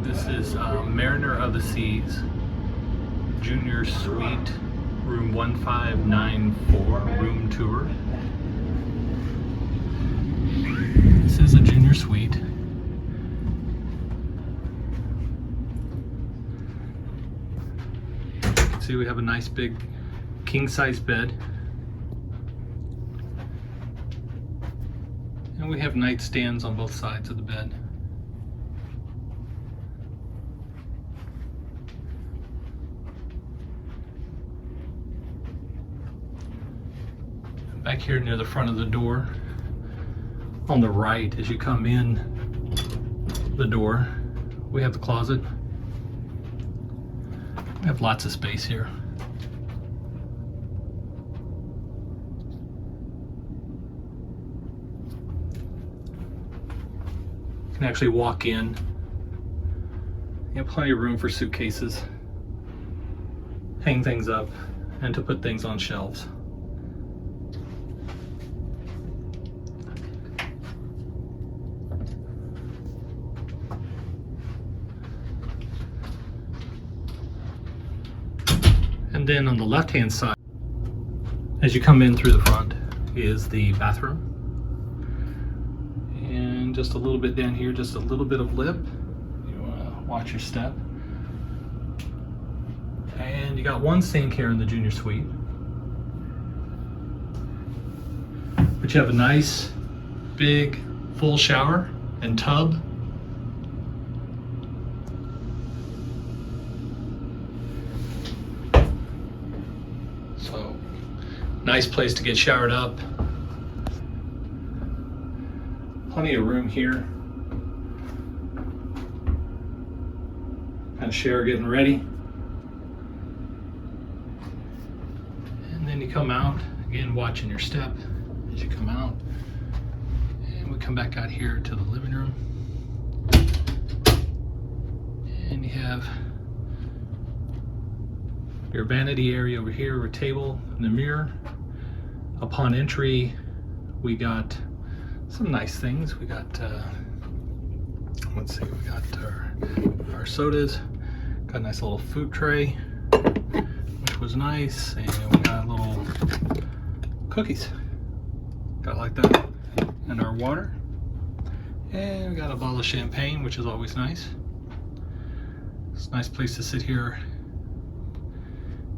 This is Mariner of the Seas, Junior Suite, room 1594, room tour. This is a Junior Suite. See, we have a nice big king-size bed. And we have nightstands on both sides of the bed. Back here near the front of the door, on the right as you come in the door, we have the closet. We have lots of space here. You can actually walk in. You have plenty of room for suitcases, hang things up, and to put things on shelves. And then on the left-hand side, as you come in through the front, is the bathroom. And just a little bit down here, just a little bit of lip. You want to watch your step. And you got one sink here in the Junior Suite. But you have a nice, big, full shower and tub. So, nice place to get showered up. Plenty of room here. Kind of share getting ready. And then you come out, again watching your step as you come out. And we come back out here to the living room. And you have your vanity area over here, a table and a mirror. Upon entry, we got some nice things. We got, let's see, we got our sodas, got a nice little food tray, which was nice, and we got little cookies. Got like that, and our water, and we got a bottle of champagne, which is always nice. It's a nice place to sit here.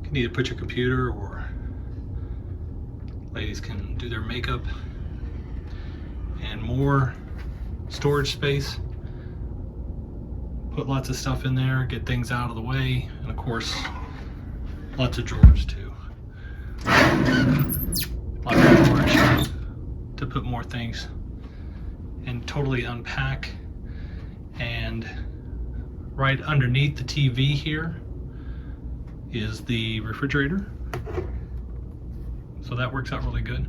You can either put your computer, or ladies can do their makeup. And more storage space. Put lots of stuff in there, get things out of the way, and of course, lots of drawers too. Lots of drawers to put more things and totally unpack. And right underneath the TV here is the refrigerator. So that works out really good.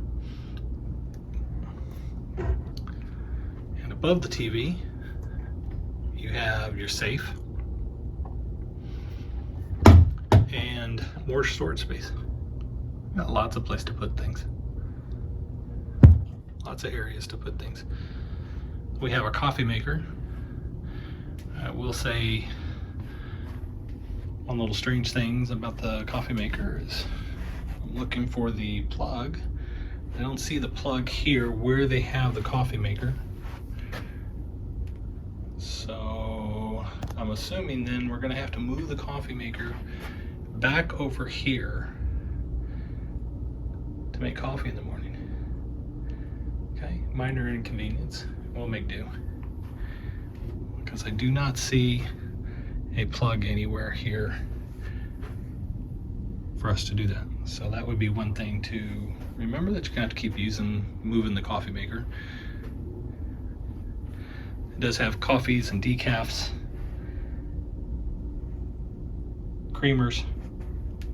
And above the TV, you have your safe and more storage space. Got lots of place to put things. Lots of areas to put things. We have our coffee maker. I will say one little strange things about the coffee maker is I'm looking for the plug. I don't see the plug here where they have the coffee maker. So I'm assuming then we're gonna have to move the coffee maker back over here to make coffee in the morning. Okay, minor inconvenience, we'll make do. Because I do not see a plug anywhere here for us to do that. So that would be one thing to remember, that you're gonna have to keep moving the coffee maker. It does have coffees and decafs, creamers,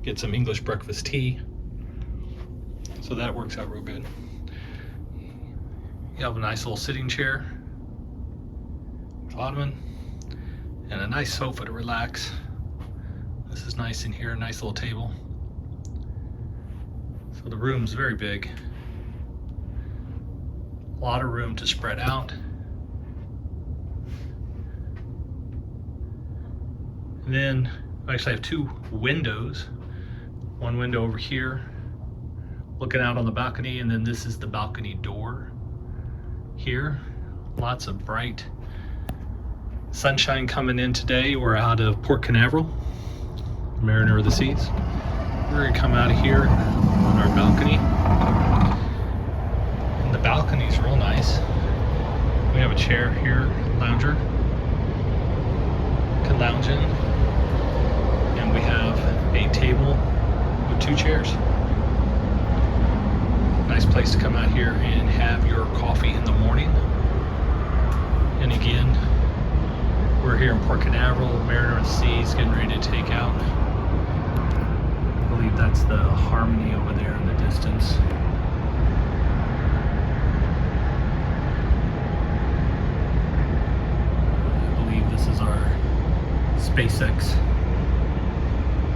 get some English breakfast tea. So that works out real good. You have a nice little sitting chair, ottoman, and a nice sofa to relax. This is nice in here, a nice little table. So the room's very big. A lot of room to spread out. And then I actually have two windows. One window over here, looking out on the balcony, and then this is the balcony door here. Lots of bright sunshine coming in today. We're out of Port Canaveral, Mariner of the Seas. We're gonna come out of here on our balcony. And the balcony's real nice. We have a chair here, lounger. Can lounge in. And we have a table with two chairs. Nice place to come out here and have your coffee in the morning. And again, we're here in Port Canaveral, Mariner of the Seas, getting ready to take out. I believe that's the Harmony over there in the distance. I believe this is our SpaceX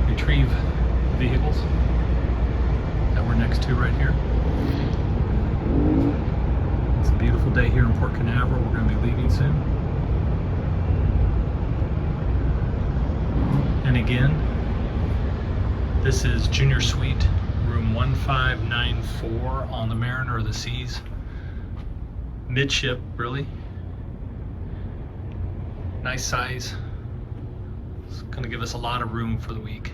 retrieve vehicles that we're next to right here. It's a beautiful day here in Port Canaveral. We're going to be leaving soon. And again, this is Junior Suite, room 1594 on the Mariner of the Seas. Midship, really. Nice size. It's going to give us a lot of room for the week.